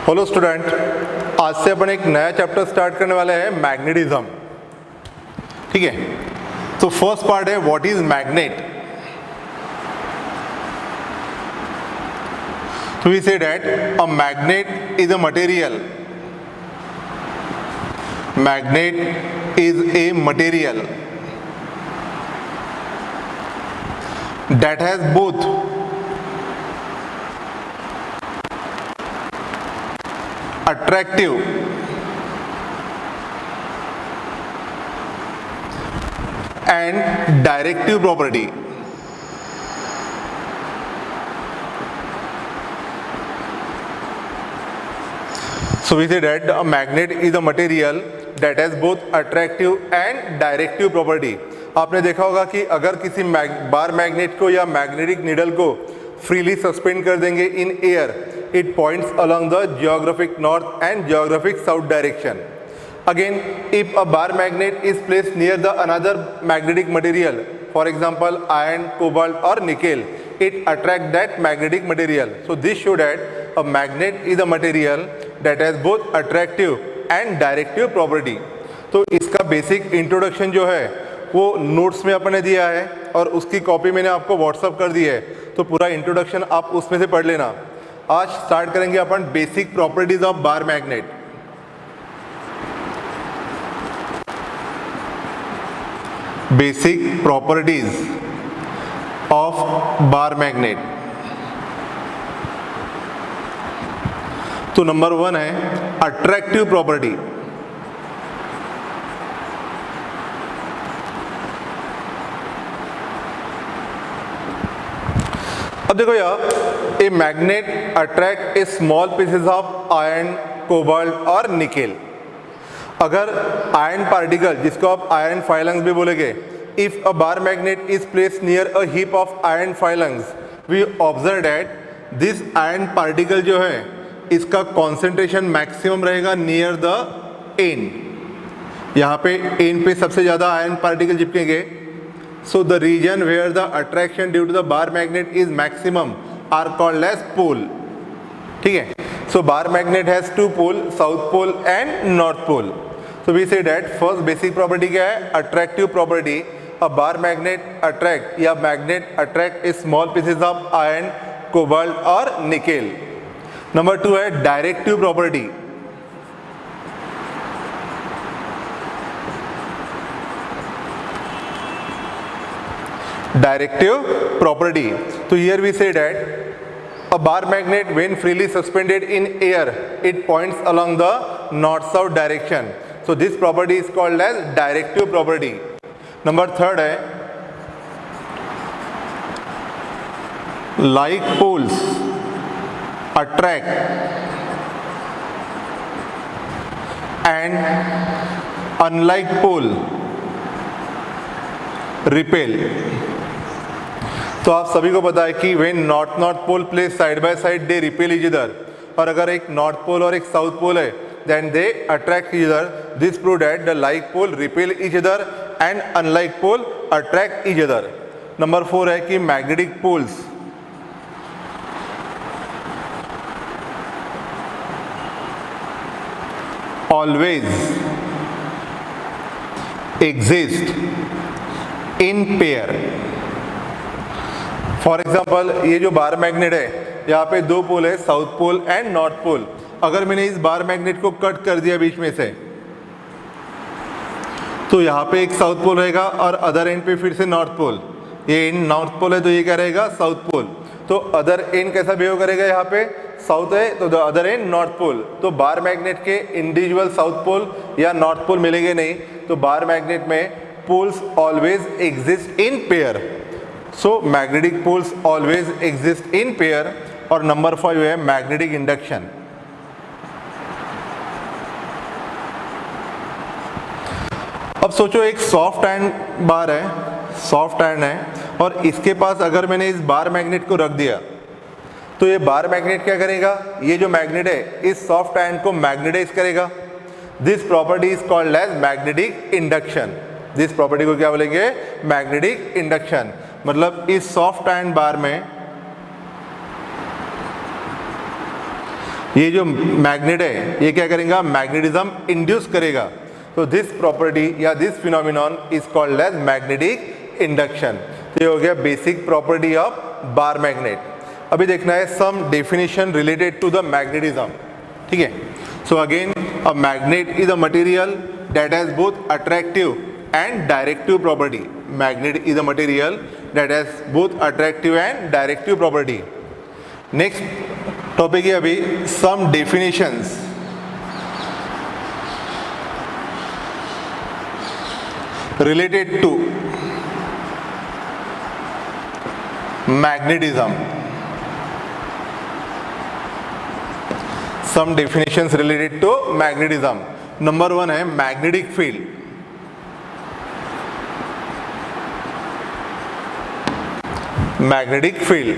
Hello student, आज से अपन एक नया चैप्टर स्टार्ट करने वाले हैं, मैग्नेटिज्म। ठीक है, तो फर्स्ट पार्ट है व्हाट इज मैग्नेट। तो we say that a magnet is a material. Magnet is a material that has both attractive and directive property. So we say that a magnet is a material that has both attractive and directive property. आपने देखा होगा कि अगर किसी bar magnet को या magnetic needle को freely suspend कर देंगे in air, it points along the geographic north and geographic south direction. Again, if a bar magnet is placed near the another magnetic material, for example iron, cobalt और nickel, it attract that magnetic material. So this show that a magnet is a material that has both attractive and directive property. तो इसका basic introduction जो है वो notes में अपने दिया है और उसकी कॉपी मैंने आपको व्हाट्सअप कर दी है, तो पूरा इंट्रोडक्शन आप उसमें से पढ़ लेना. आज स्टार्ट करेंगे अपन basic properties of bar magnet. Basic properties of bar magnet. तो नंबर 1 है अट्रैक्टिव प्रॉपर्टी. अब देखो यार, a magnet attract a small pieces of iron, cobalt और निकेल. अगर आयरन पार्टिकल, जिसको आप आयरन फाइलंग्स भी बोलेंगे, if a bar magnet is placed near a heap of iron filings, we observe that this iron particle जो है इसका concentration maximum रहेगा near the end. यहाँ पे end पे सबसे ज़्यादा iron particle चिपकेंगे. So the region where the attraction due to the bar magnet is maximum are called as pole. ठीक है, so bar magnet has two pole, south pole and north pole. So we say that first basic property क्या है, attractive property. A bar magnet attract या magnet attract a small pieces of iron, cobalt और nickel. Number 2 है directive property. Directive property. So here we say that a bar magnet when freely suspended in air, it points along the north-south direction. So this property is called as directive property. Number 3 है like poles attract and unlike pole repel. तो आप सभी को पता है कि when north pole place side by side they repel each other, और अगर एक नॉर्थ पोल और एक साउथ पोल है then they attract each other. This prove that the like pole repel each other and unlike pole attract each other. Number 4 है कि magnetic poles always exist in pair. For example, ये जो bar magnet है, यहाँ पे दो pole है, south pole and north pole. अगर मैंने इस बार मैग्नेट को कट कर दिया बीच में से, तो यहाँ पे एक साउथ पोल रहेगा और अदर एंड पे फिर से नॉर्थ पोल. ये एंड नॉर्थ पोल है तो ये क्या रहेगा, साउथ पोल. तो अदर एंड कैसा बिहेव करेगा, यहाँ पे साउथ है तो the other end north pole. तो बार मैग्नेट के इंडिविजुअल साउथ पोल या नॉर्थ पोल मिलेंगे नहीं. तो बार मैग्नेट में poles always exist in pair. So magnetic poles always exist in pair. और नंबर 5 है मैग्नेटिक इंडक्शन. अब सोचो एक सॉफ्ट आयरन बार है, सॉफ्ट आयरन है, और इसके पास अगर मैंने इस बार मैग्नेट को रख दिया, तो ये बार मैग्नेट क्या करेगा, ये जो मैग्नेट है इस सॉफ्ट आयरन को मैग्नेटाइज करेगा. This property is called as magnetic induction. This property को क्या बोलेंगे, मैग्नेटिक इंडक्शन. मतलब इस सॉफ्ट आयरन बार में ये जो मैग्नेट है ये क्या करेगा, मैग्नेटिज्म इंड्यूस करेगा। तो दिस प्रॉपर्टी या this phenomenon is called as magnetic induction. तो ये हो गया basic property of bar magnet. अभी देखना है some definition related to the magnetism, ठीक है। So again a magnet is a material that has both attractive and directive property. Magnet is a material that has both attractive and directive property. Next topic है अभी some definitions related to magnetism. Some definitions related to magnetism. Number 1 है magnetic field. Magnetic field,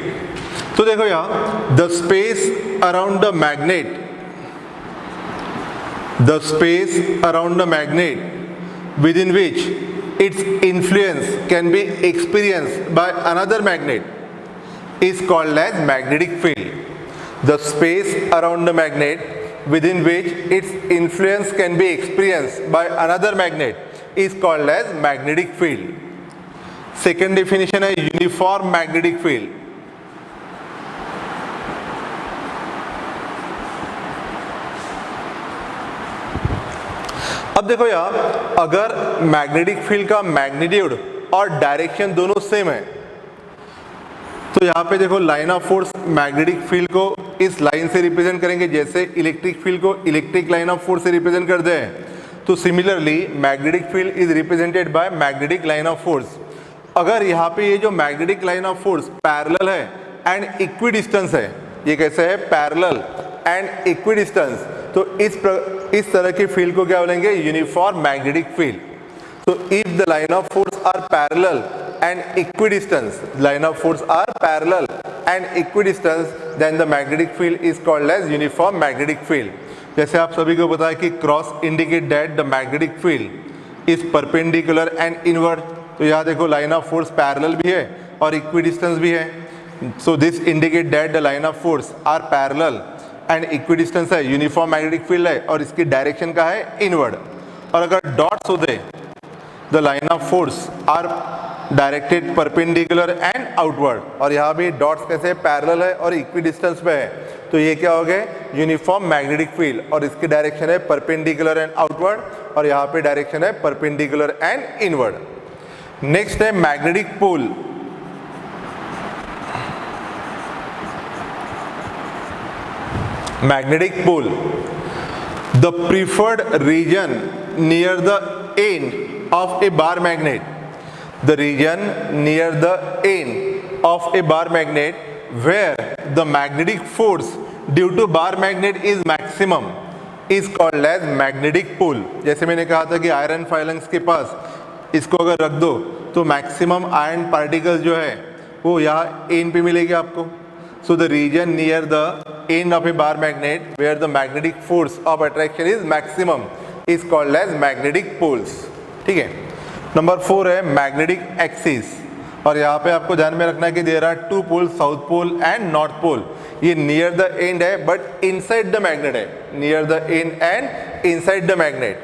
तो देखो यहाँ the space around the magnet, the space around the magnet within which its influence can be experienced by another magnet is called as magnetic field. The space around the magnet within which its influence can be experienced by another magnet is called as magnetic field. Second definition है uniform magnetic field. अब देखो यार, अगर magnetic field का magnitude और direction दोनों same है तो यहाँ पे देखो line of force magnetic field को इस लाइन से रिप्रेजेंट करेंगे, जैसे इलेक्ट्रिक फील्ड को इलेक्ट्रिक लाइन ऑफ फोर्स से रिप्रेजेंट करते हैं। तो similarly magnetic field is represented by magnetic line of force. अगर यहाँ पे ये जो magnetic line of force parallel है एंड इक्वी डिस्टेंस है, ये कैसे है, पैरेलल एंड इक्वी डिस्टेंस, तो इस तरह की फील्ड को क्या बोलेंगे, यूनिफॉर्म मैग्नेटिक फील्ड। तो if the line of force are parallel and equidistance, line of force are parallel and equidistance, then the magnetic field is called as uniform magnetic field. जैसे आप सभी को पता है कि cross indicate that the magnetic field is perpendicular and inward. तो यहाँ देखो लाइन ऑफ फोर्स पैरेलल भी है और इक्विडिस्टेंस भी है। So this indicate that the line of force are parallel and equidistance है, यूनिफॉर्म मैग्नेटिक फील्ड है और इसकी डायरेक्शन का है इनवर्ड। और अगर डॉट्स होते the line of force are directed perpendicular and outward, और यहाँ भी डॉट्स कैसे पैरेलल है और इक्वी डिस्टेंस पे है, तो ये क्या हो गए, यूनिफॉर्म मैग्नेटिक फील्ड, और इसकी डायरेक्शन है परपेंडिकुलर एंड आउटवर्ड और यहाँ पे डायरेक्शन है परपेंडिकुलर एंड इनवर्ड। नेक्स्ट है magnetic pole. Magnetic pole, the preferred region near the end of a bar magnet, the region near the end of a bar magnet where the magnetic force due to bar magnet is maximum is called as magnetic pole। जैसे मैंने कहा था कि iron फाइलेंस के पास इसको अगर रख दो तो मैक्सिमम आयरन पार्टिकल्स जो है वो यहाँ एंड पे मिलेगी आपको। So the region near the end of a bar magnet where the magnetic force of attraction is maximum is called as magnetic poles. ठीक है। नंबर 4 है मैग्नेटिक एक्सिस, और यहाँ पे आपको ध्यान में रखना है कि there are 2 pole, south pole and north pole. ये नियर द एंड है बट इनसाइड द मैग्नेट है, near the end and inside the magnet.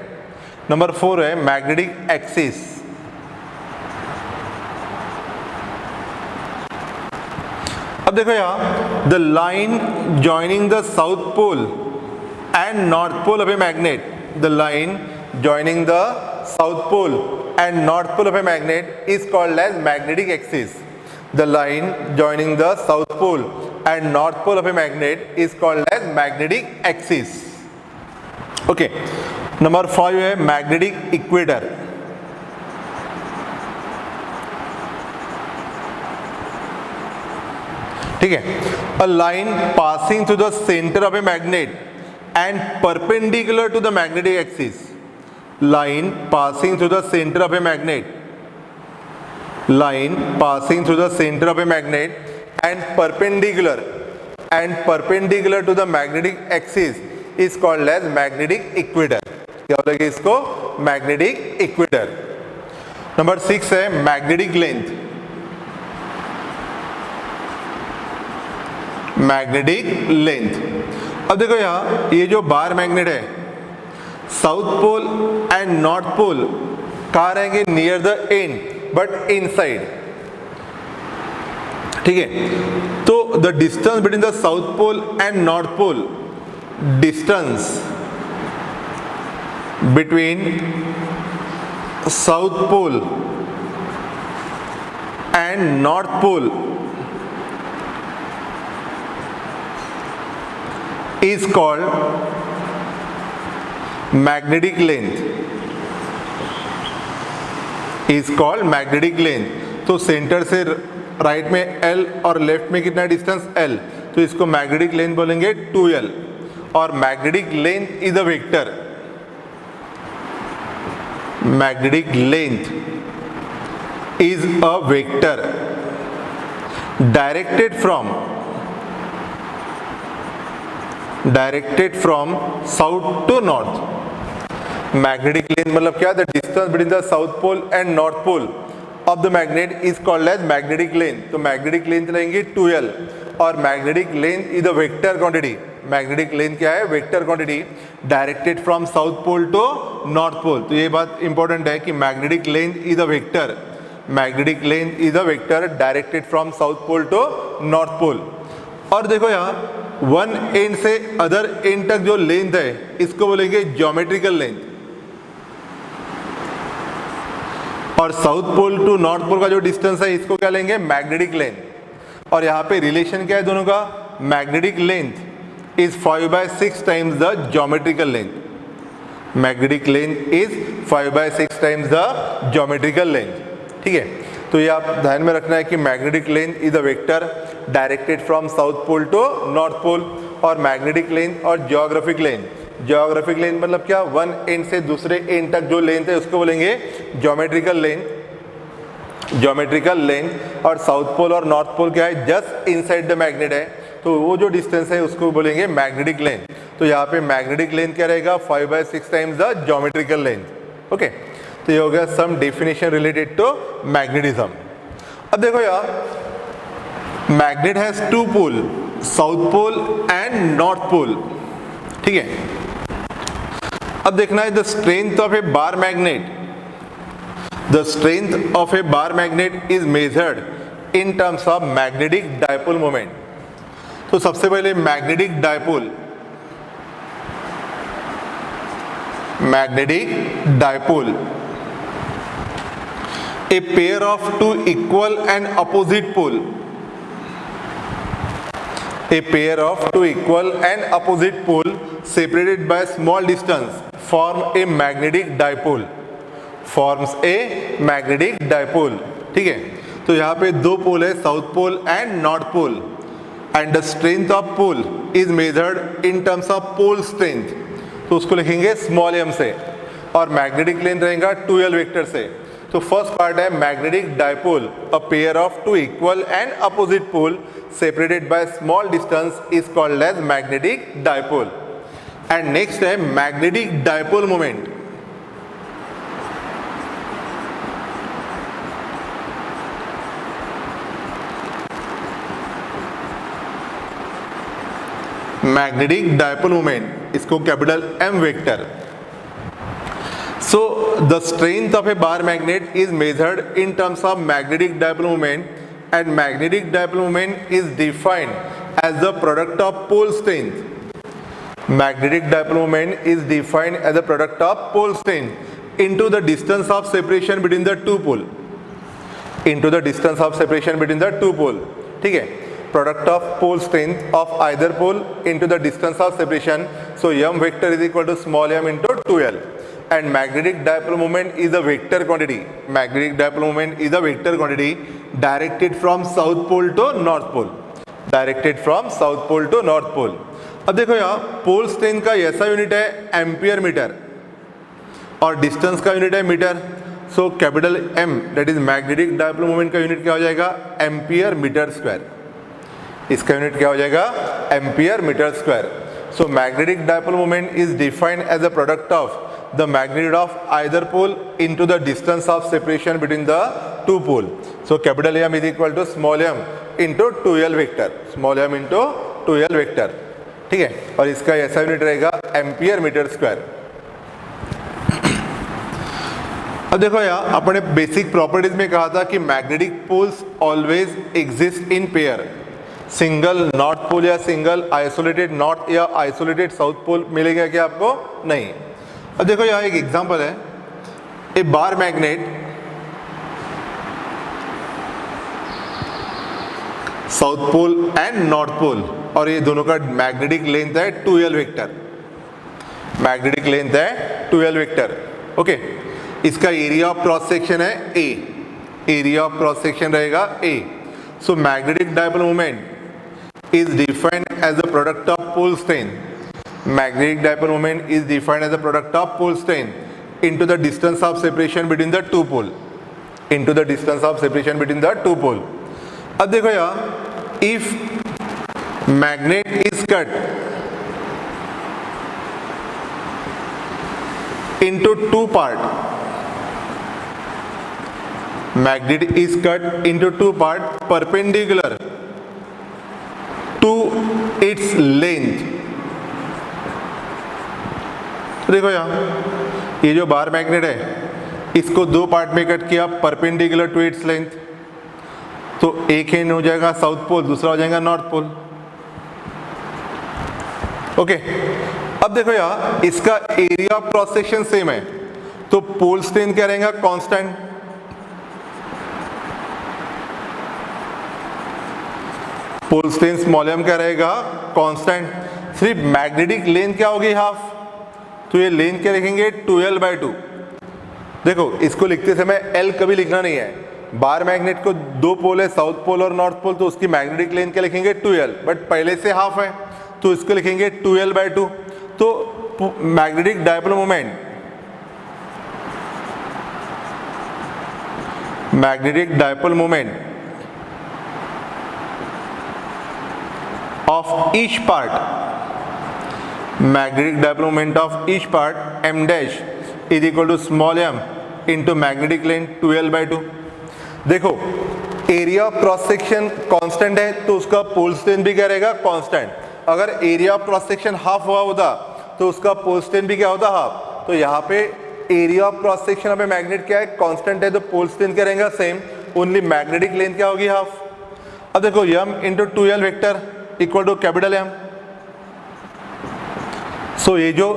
Number 4 है मैग्नेटिक एक्सिस। अब देखो यहाँ the line joining the south pole and north pole of a magnet, the line joining the south pole and north pole of a magnet is called as magnetic axis. The line joining the south pole and north pole of a magnet is called as magnetic axis. Okay. Number 5 है magnetic equator. ठीक है। A line passing through the center of a magnet and perpendicular to the magnetic axis. Line passing through the center of a magnet, line passing through the center of a magnet and perpendicular to the magnetic axis is called as magnetic equator। क्या बोलेंगे इसको, magnetic equator। Number 6 है magnetic length। magnetic length, अब देखो यहाँ ये जो bar magnet है, south pole and north pole कहाँ रहेंगे, near the end but inside, ठीक है। तो the distance between the south pole and north pole, distance between south pole and north pole is called magnetic length, is called magnetic length। तो centre से right में L और left में कितना distance L, तो इसको मैग्नेटिक लेंथ बोलेंगे 2L। और magnetic length is a vector, magnetic length is a vector directed from south to north. Magnetic length मतलब क्या, the distance between the south pole and north pole of the magnet is called as magnetic length. तो magnetic length रहेंगे 2L और magnetic length is the vector quantity. Magnetic length क्या है, vector quantity directed from south pole to north pole. तो ये बात important है कि magnetic length is a vector, magnetic length is a vector directed from south pole to north pole. और देखो यहाँ वन एंड से अदर एंड तक जो लेंथ है इसको बोलेंगे ज्योमेट्रिकल लेंथ, और south pole to north pole का जो डिस्टेंस है इसको क्या लेंगे, मैग्नेटिक लेंथ। और यहाँ पे रिलेशन क्या है दोनों का, magnetic length is 5/6 times the geometrical length, magnetic length is 5/6 times the geometrical length, ठीक है। तो ये आप ध्यान में रखना है कि magnetic length is a vector directed from south pole to north pole. और मैग्नेटिक लेंथ और जियोग्राफिक लेंथ, जियोग्राफिक लेंथ मतलब क्या, वन एंड से दूसरे एंड तक जो लेंथ है उसको बोलेंगे ज्योमेट्रिकल लेंथ, ज्योमेट्रिकल लेंथ। और साउथ पोल और नॉर्थ पोल क्या है, जस्ट इनसाइड द मैग्नेट है, तो वो जो डिस्टेंस है उसको बोलेंगे मैग्नेटिक लेंथ। तो यहाँ पे मैग्नेटिक लेंथ क्या रहेगा, 5/6 times the geometrical length, okay. तो ये हो गया some definition related to magnetism. अब देखो यार, magnet has 2 pole, south pole and north pole, ठीक है। अब देखना है the strength of a bar magnet, the strength of a bar magnet is measured in terms of magnetic dipole moment. तो सबसे पहले magnetic dipole, magnetic dipole, a pair of two equal and opposite pole, a pair of two equal and opposite pole separated by small distance form a magnetic dipole, forms a magnetic dipole, ठीक है। तो यहाँ पे 2 pole है, south pole and north pole, and the strength of pole is measured in terms of pole strength, तो उसको लिखेंगे small m से। और मैग्नेटिक लेंथ रहेगा 2L वेक्टर से। तो फर्स्ट पार्ट है magnetic dipole, a pair of 2 equal and opposite pole separated by small distance is called as magnetic dipole. And next है magnetic dipole moment. Magnetic dipole moment, इसको capital M vector. So the strength of a bar magnet is measured in terms of magnetic dipole moment, and magnetic dipole moment is defined as the product of pole strength. Magnetic dipole moment is defined as the product of pole strength into the distance of separation between the two pole. Into the distance of separation between the two pole. ठीक है? Product of pole strength of either pole into the distance of separation. So m vector is equal to small m into 2L. And magnetic dipole moment is a vector quantity. Magnetic dipole moment is a vector quantity directed from south pole to north pole. Directed from south pole to north pole. अब देखो यहाँ पोल strength का ऐसा unit है ampere metre और distance का unit है metre. So capital M that is magnetic dipole moment का यूनिट क्या हो जाएगा, एम्पियर मीटर स्क्वायर। इसका यूनिट क्या हो जाएगा, ampere metre square. So magnetic dipole moment is defined as a product of the magnitude of either pole into the distance of separation between the two pole. So capital M is equal to small m into 2L vector, small m into 2L vector, ठीक है, और इसका ऐसा unit रहेगा ampere metre square. अब देखो यार, अपने बेसिक प्रॉपर्टीज में कहा था कि magnetic poles always exist in pair, single north pole या सिंगल आइसोलेटेड नॉर्थ या आइसोलेटेड साउथ पोल मिलेगा क्या आपको? नहीं। अब देखो यहाँ एक एग्जांपल है, a bar magnet south pole and north pole, और ये दोनों का मैग्नेटिक लेंथ है 2L वेक्टर, मैग्नेटिक लेंथ है 2L वेक्टर। ओके, इसका एरिया ऑफ क्रॉस सेक्शन है A, area of cross section रहेगा A। So magnetic dipole moment is defined as a product of pole strain. Magnetic dipole moment is defined as a product of pole strain into the distance of separation between the two pole, into the distance of separation between the two pole. अब देखो यार, if magnet is cut into two part, magnet is cut into two part perpendicular to its length। तो देखो यहाँ, ये जो bar magnet है इसको दो पार्ट में कट किया परपेंडिकुलर टू इट्स लेंथ, तो एक एंड हो जाएगा साउथ पोल, दूसरा हो जाएगा नॉर्थ पोल। ओके, अब देखो यहाँ, इसका area of cross section same है, तो पोल स्ट्रेन क्या रहेगा? कांस्टेंट। पोल स्ट्रेन स्मॉल m क्या रहेगा? कांस्टेंट। सिर्फ मैग्नेटिक लेंथ क्या होगी? हाफ। तो ये लेंथ क्या लिखेंगे? 2L/2। देखो, इसको लिखते समय L कभी लिखना नहीं है। बार मैग्नेट को दो पोल है, साउथ पोल और नॉर्थ पोल, तो उसकी मैग्नेटिक लेंथ क्या लिखेंगे? 2L, बट पहले से हाफ है तो इसको लिखेंगे 2L/2। तो magnetic dipole moment, magnetic dipole moment of each part, magnetic dipole moment of each part m dash is equal to small m into magnetic length 2L/2। देखो, area of cross section constant है तो उसका पोल strength भी क्या रहेगा? Constant. अगर area of cross section half हुआ होता तो उसका पोल स्ट्रेन भी क्या होता? हाफ। तो यहाँ पे एरिया ऑफ क्रॉस सेक्शन पे मैग्नेट क्या है? कांस्टेंट है, तो पोल स्ट्रेन क्या रहेगा? सेम। ओनली मैग्नेटिक लेंथ क्या होगी? हाफ। अब देखो, m into 2L vector equal to capital M। So ये जो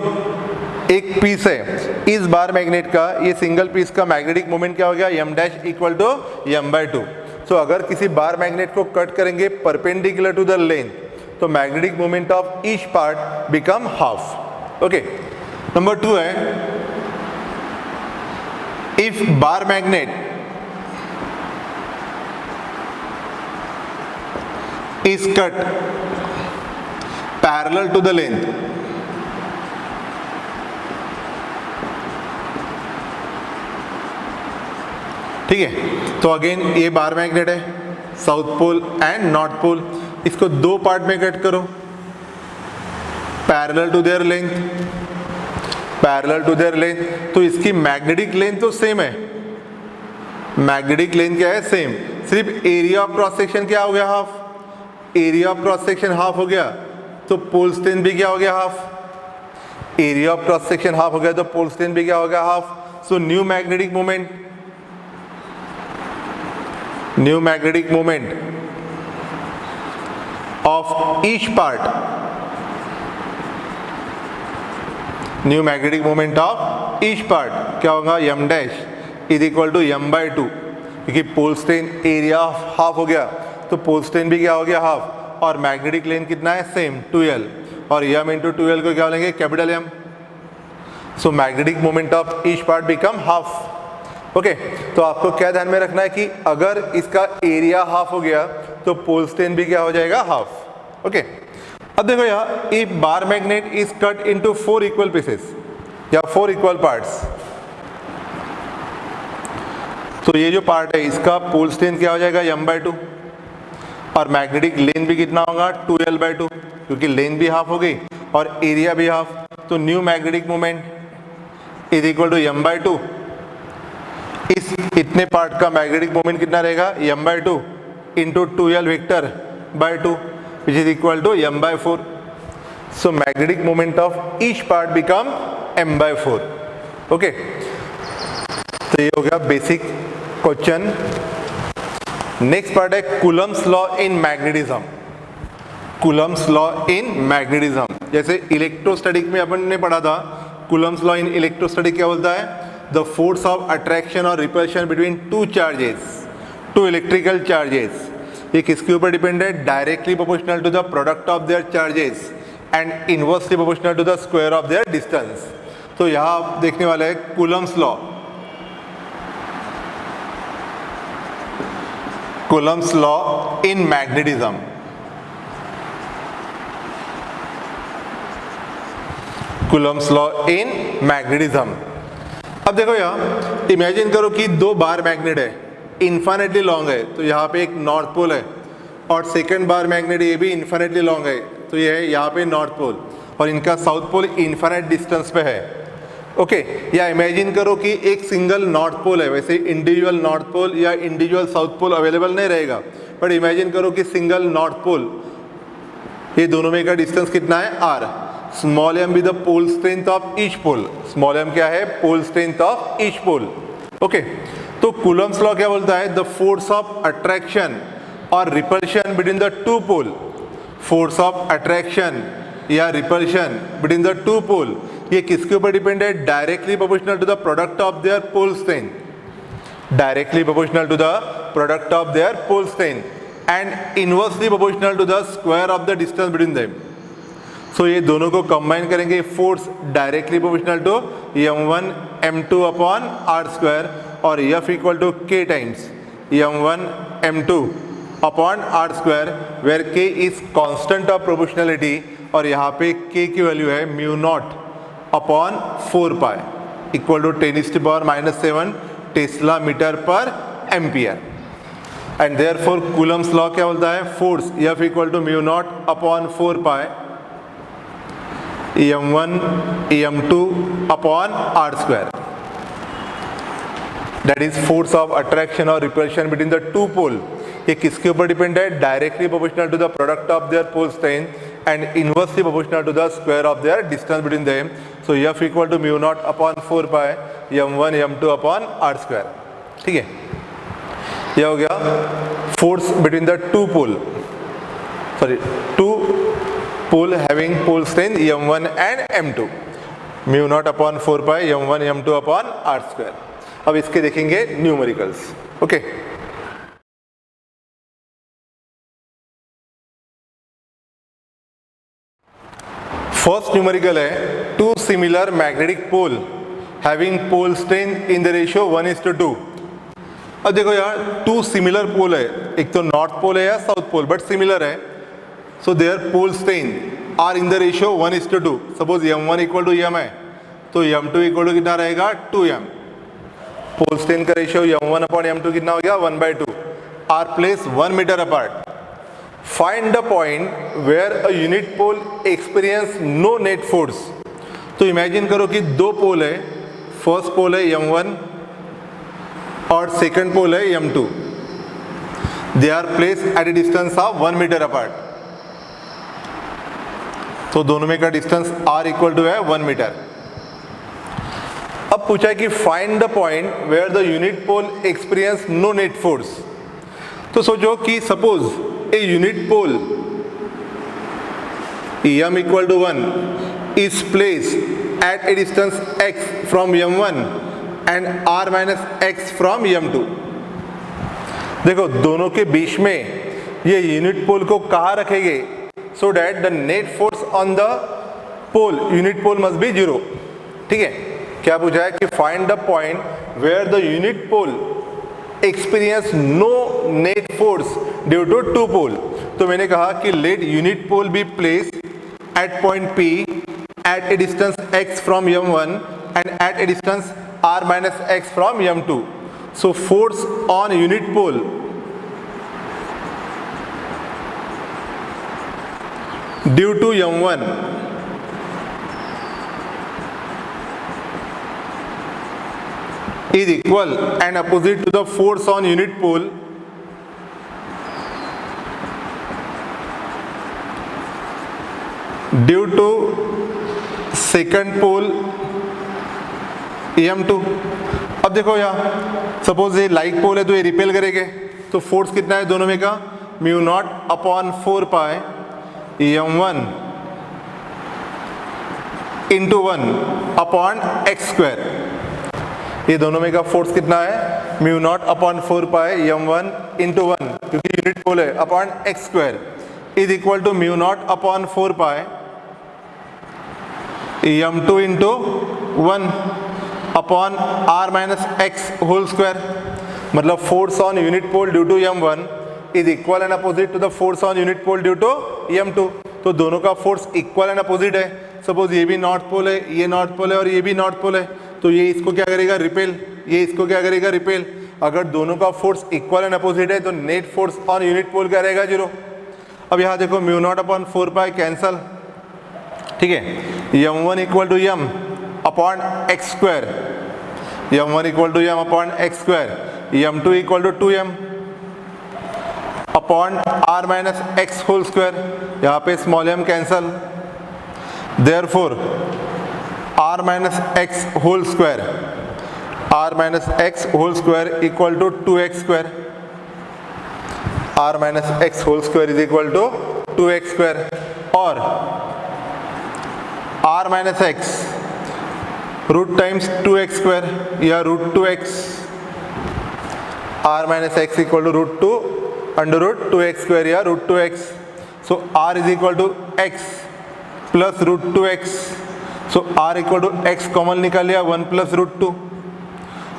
एक पीस है इस बार मैग्नेट का, ये सिंगल पीस का मैग्नेटिक मोमेंट क्या हो गया? m dash equal to m/2। So अगर किसी बार मैग्नेट को कट करेंगे परपेंडिकुलर टू द लेंथ, तो magnetic moment of each part become half. Okay, number 2 है, if bar magnet is cut parallel to the length, ठीक है। तो again ये बार मैग्नेट है, south pole and north pole, इसको दो पार्ट में कट करो parallel to their length, parallel to their length, तो इसकी मैग्नेटिक लेंथ तो सेम है, मैग्नेटिक लेंथ क्या है? सेम। सिर्फ एरिया ऑफ क्रॉस सेक्शन क्या हो गया? Half. Area of cross section half हो गया तो पोल स्ट्रेन भी क्या हो गया? Half. Area of cross section half हो गया तो पोल स्ट्रेन भी क्या हो गया? Half. So new magnetic moment, new magnetic moment of each part, new magnetic moment of each part क्या होगा? m dash is equal to m/2, क्योंकि पोल स्ट्रेन एरिया हाफ हो गया तो पोल स्ट्रेन भी क्या हो गया? हाफ। और मैग्नेटिक लेंथ कितना है? सेम 2L, और m इंटू 2L को क्या लेंगे? Capital M। So magnetic moment of each part become half. Okay, तो आपको क्या ध्यान में रखना है कि अगर इसका एरिया हाफ हो गया तो पोल स्ट्रेन भी क्या हो जाएगा? हाफ। ओके, अब देखो यहाँ, if bar magnet is cut into 4 equal pieces या 4 इक्वल पार्ट्स, तो ये जो पार्ट है इसका पोल स्ट्रेन क्या हो जाएगा? m/2, और मैग्नेटिक लेंथ भी कितना होगा? 2L/2, क्योंकि लेंथ भी हाफ हो गई और एरिया भी हाफ, तो new magnetic moment is equal to m/2। इस इतने पार्ट का मैग्नेटिक मोमेंट कितना रहेगा? m/2 into 2L vector which is equal to m/4। So magnetic moment of each part become m/4. Okay, तो ये हो गया बेसिक क्वेश्चन. नेक्स्ट पार्ट है Coulomb's law in magnetism. Coulomb's law in magnetism, जैसे electrostatic में अपन ने पढ़ा था. कूलम्स लॉ इन इलेक्ट्रोस्टैटिक क्या बोलता है? द फोर्स ऑफ अट्रैक्शन और repulsion between two charges, two electrical charges. ये किसके ऊपर डिपेंड है? Directly proportional to the product of their charges and inversely proportional to the square of their distance. तो यहां आप देखने वाले हैं Coulomb's law. Coulomb's law in magnetism. Coulomb's law in magnetism. अब देखो यहाँ इमेजिन करो कि दो बार मैग्नेट है, इन्फाइनेटली लॉन्ग है. तो यहाँ पे एक नॉर्थ पोल है और सेकंड बार मैग्नेट ये भी इन्फाइनेटली लॉन्ग है. तो ये है यहाँ पे नॉर्थ पोल और इनका साउथ पोल इन्फाइनेट डिस्टेंस पे है. ओके, या इमेजिन करो कि एक सिंगल नॉर्थ पोल है. वैसे इंडिविजुअल नॉर्थ पोल या इंडिविजुअल साउथ पोल अवेलेबल नहीं रहेगा, बट इमेजिन करो कि सिंगल नॉर्थ पोल, ये दोनों में का डिस्टेंस कितना है? r. Small m be the pole strength of each pole. Small m क्या है? Pole strength of each pole. Okay, तो कूलम्स लॉ क्या बोलता है? द फोर्स ऑफ अट्रैक्शन और repulsion between the two pole. Force of attraction या repulsion between the two pole, ये किसके ऊपर डिपेंड है? Directly proportional to the product of their pole strength. Directly proportional to the product of their pole strength and inversely proportional to the square of the distance between them. So ये दोनों को combine करेंगे. Force directly proportional to m1 m2 upon r square और F equal to k times m1 m2 upon r square, where k is constant of proportionality और यहाँ पे k की value है mu naught upon 4 pi equal to 10⁻⁻7 tesla metre per ampere. And therefore Coulomb's law क्या बोलता है? Force F equal to mu naught upon 4 pi m1 m2 upon r square. That is force of attraction और repulsion between the two pole. ये किसके ऊपर depend है? Directly proportional to the product of their pole strength and inversely proportional to the square of their distance between them. So F equal to mu naught upon 4 pi m1 m2 upon r square. ठीक है, यह हो गया force between the two pole, sorry two pole having pole strength m1 and m2. Mu naught upon 4 pi m1 m2 upon r square. अब इसके देखेंगे numericals. Okay, first numerical है two similar magnetic pole having pole strength in the ratio 1:2. अब देखो यार, to similar पोल है, एक तो नॉर्थ पोल है या साउथ पोल, बट सिमिलर है. So their pole strength are in the ratio 1:2. Suppose m1 equal to m है तो m2 इक्वल टू कितना रहेगा? 2m. पोल स्ट्रेंथ का रेशियो m1 अपॉन m2 कितना हो गया? 1/2. Are place 1 metre apart. Find the point where a unit pole experience no net force. तो imagine करो कि दो पोल है, फर्स्ट पोल है m1 और सेकंड पोल है m2. They are place at a distance of 1 metre apart. तो दोनों में का डिस्टेंस r इक्वल टू है 1 मीटर. अब पूछा है कि find the point where the unit pole experience no net force. तो सोचो कि suppose a unit pole m equal to 1 is placed at a distance x from m1 and r minus x from m2. देखो दोनों के बीच में ये unit पोल को कहाँ रखेंगे? so that the net force on the pole unit pole must be 0. ठीक है, क्या पूछा है कि find the point where the unit pole experience no net force due to two pole. तो मैंने कहा कि let unit pole be placed at point P at a distance x from m1 and at a distance r minus x from m2. So force on unit pole due to m1 is equal and opposite to the force on unit pole due to second pole EM2। अब देखो यहाँ suppose ये like pole है तो ये repel करेंगे, तो force कितना है दोनों में का, mu naught upon 4 pi EM1 into 1 upon x square. ये दोनों में का फोर्स कितना है, mu naught upon 4 pi EM1 into 1, क्योंकि यूनिट पोल है, upon x square is equal to mu naught upon 4 pi EM2 into 1 upon r minus x whole square. मतलब force on unit pole due to EM1 is equal and opposite to the force on unit pole due to EM2। तो दोनों का force equal and opposite है। Suppose ये भी north pole है, ये north pole है और ये भी नॉर्थ पोल है, तो ये इसको क्या करेगा, रिपेल, ये इसको क्या करेगा, रिपेल। अगर दोनों का फोर्स इक्वल एंड अपोजिट है तो net force on unit pole क्या रहेगा, 0। अब यहाँ देखो mu naught upon 4 pi cancel, ठीक है। M1 equal to M upon x square, M1 equal to M upon x square, M2 equal to 2M upon r minus x whole square. यहाँ पे small m cancel, therefore r minus x whole square, r minus x whole square equal to 2x square, r minus x whole square is equal to 2x square. और r minus x root times 2x square या root 2x, r minus x equal to root 2 under root 2x square या root 2x। So r is equal to x plus root 2x। So r equal to x common निकाल लिया, 1 plus root 2।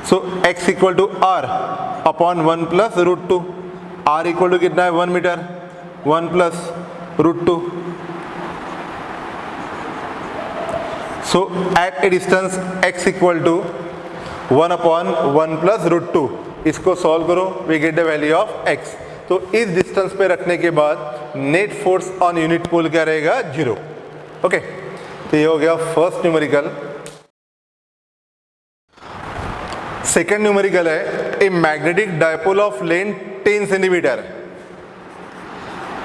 So x equal to r upon 1 plus root 2। r equal to कितना है, 1 metre, 1 plus root 2। So at a distance x equal to 1 upon 1 plus root 2, इसको solve करो, we get the value of x। तो इस distance पे रखने के बाद net force on unit pole क्या रहेगा, 0। ओके, तो ये हो गया फर्स्ट न्यूमेरिकल। सेकेंड न्यूमेरिकल है a magnetic dipole of length 10 centimetre.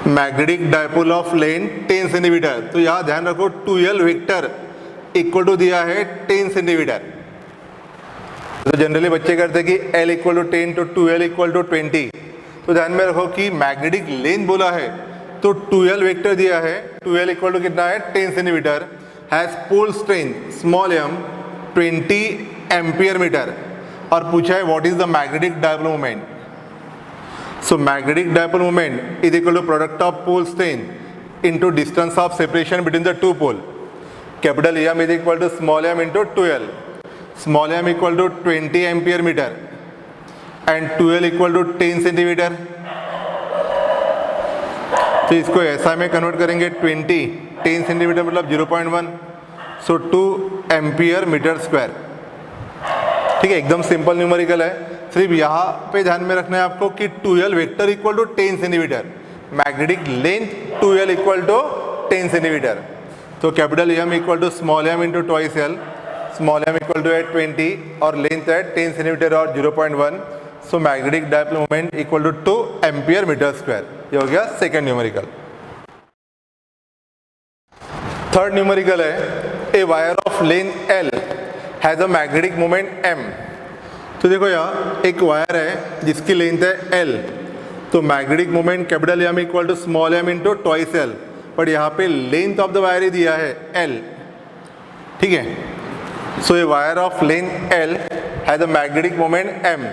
Magnetic dipole of length 10 centimetre. तो यहाँ ध्यान रखो 2l वेक्टर इक्वल टू दिया है 10 सेंटीमीटर। तो जनरली बच्चे करते हैं कि L इक्वल टू 10 तो 2L इक्वल टू 20। तो ध्यान में रखो कि मैग्नेटिक लेंथ बोला है तो 2L वेक्टर दिया है, 2L इक्वल टू कितना है, 10 centimetre, has pole strength small m 20 ampere metre, और पूछा है what is the magnetic dipole moment. So magnetic dipole moment is equal to product of pole strength into distance of separation between the two pole. Capital M is equal to small m into 2L, small m equal to 20 ampere metre and 2L equal to 10 centimetre. तो इसको ऐसा में convert करेंगे 10 centimetre मतलब 0.1, सो 2 ampere metre square. ठीक है, एकदम simple numerical है। सिर्फ यहाँ पे ध्यान में रखना है आपको कि 2L vector equal to 10 centimetre, magnetic length 2L equal to 10 centimetre. तो capital M equal to small m into twice L, small m equal to है 20 और लेंथ है 10 सेंटीमीटर और 0.1। So magnetic dipole moment equal to 2 ampere metre square. ये हो गया second numerical. Third numerical है a wire of length L has a magnetic moment M। तो देखो यहाँ एक वायर है जिसकी लेंथ है L, तो magnetic moment capital M equal to small m into twice L, पर यहाँ पे लेंथ ऑफ द वायर ही दिया है L। ठीक है, so a wire of length L has a magnetic moment M,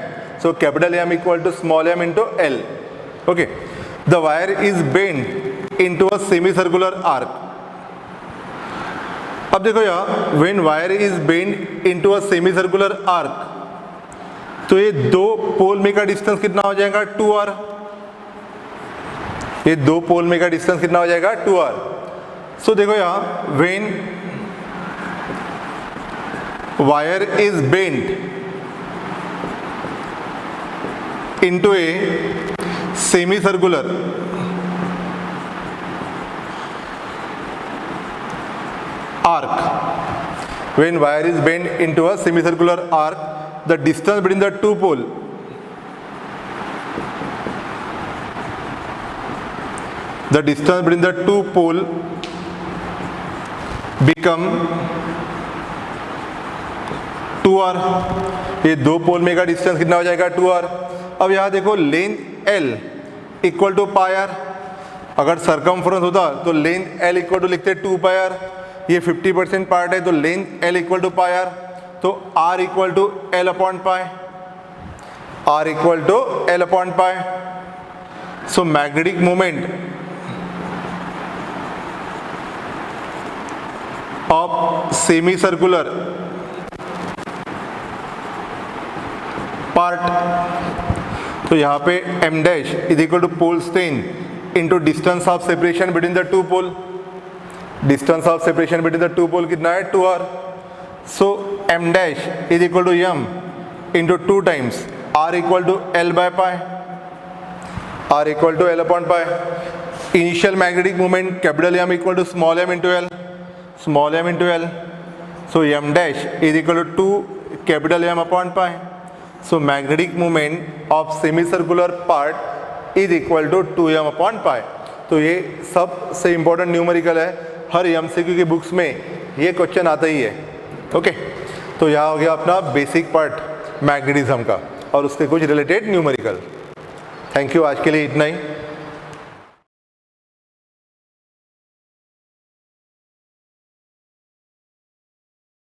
so capital M equal to small m into L। Okay, the wire is bend into a semi circular arc. अब देखो यहाँ when wire is bend into a semi circular arc, तो ये दो पोल में का distance कितना हो जाएगा, 2r। ये दो पोल में का डिस्टेंस कितना हो जाएगा, 2r। सो देखो यहाँ when wire is bend into a semi circular arc, when wire is bent into a semicircular arc, the distance between the two pole become 2r। ये दो पोल में का डिस्टेंस कितना हो जाएगा 2r। अब यहाँ देखो length l equal to pi r. अगर सरकमफ्रेंस होता तो लेंथ l इक्वल टू लिखते 2 पाई आर। ये 50% पार्ट है तो length l equal to pi r, तो r equal to l upon pi, r equal to l upon pi. So magnetic moment of semi circular part, तो यहाँ पे m dash is equal to pole strength into distance of separation between the two pole. Distance of separation between the two pole कितना है 2r। So m dash is equal to m into 2 times r equal to l by pi, r equal to l upon pi. Initial magnetic moment capital M equal to small m into l, small m into l। So m dash is equal to 2 capital M upon pi. So magnetic moment of semi circular part is equal to 2m upon pi. तो ये सबसे important numerical है, हर MCQ की books में ये question आता ही है। Okay, तो यहाँ हो गया अपना बेसिक पार्ट मैग्नेटिज्म का और उसके कुछ रिलेटेड न्यूमेरिकल। थैंक यू, आज के लिए इतना ही।